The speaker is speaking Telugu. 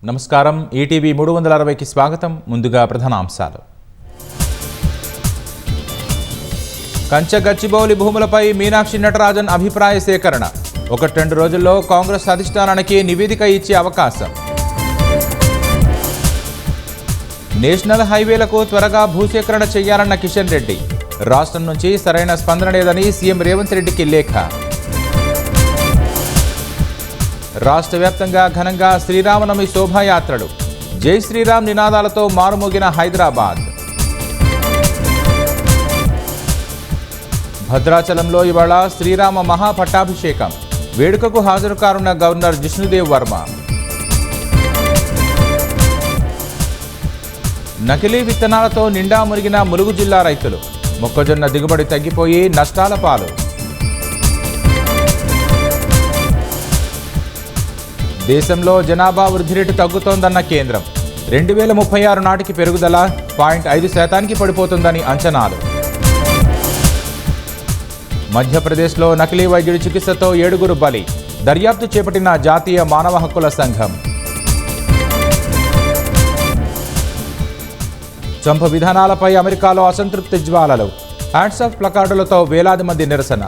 నమస్కారం. ఈటీవీ 360కి స్వాగతం. ముందుగా ప్రధానాంశాలు. కంచె గచ్చిబౌలి భూములపై మీనాక్షి నటరాజన్ అభిప్రాయ సేకరణ. 1-2 రోజుల్లో కాంగ్రెస్ అధిష్టానానికి నివేదిక ఇచ్చే అవకాశం. నేషనల్ హైవేలకు త్వరగా భూసేకరణ చేయాలన్న కిషన్ రెడ్డి. రాష్ట్రం నుంచి సరైన స్పందన లేదని సీఎం రేవంత్ రెడ్డికి లేఖ. రాష్ట్ర వ్యాప్తంగా ఘనంగా శ్రీరామనవమి శోభాయాత్రలు. జై శ్రీరామ్ నినాదాలతో మారుమోగిన హైదరాబాద్. భద్రాచలంలో ఇవాళ శ్రీరామ మహాపట్టాభిషేకం. వేడుకకు హాజరు కానున్న గవర్నర్ జిష్ణుదేవ్ వర్మ. నకిలీ విత్తనాలతో నిండా మునిగిన ములుగు జిల్లా రైతులు. మొక్కజొన్న దిగుబడి తగ్గిపోయి నష్టాల పాలు. దేశంలో జనాభా వృద్ధి రేటు తగ్గుతోందన్న కేంద్రం. 2036 నాటికి పెరుగుదల 0.5% పడిపోతుందని అంచనాలు. మధ్యప్రదేశ్లో నకిలీ వైద్యుడి చికిత్సతో 7 బలి. దర్యాప్తు చేపట్టిన జాతీయ మానవ హక్కుల సంఘం. ట్రంప్ విధానాలపై అమెరికాలో అసంతృప్తి జ్వాలలు. హ్యాండ్స్ ఆఫ్ ప్లకార్డులతో వేలాది మంది నిరసన.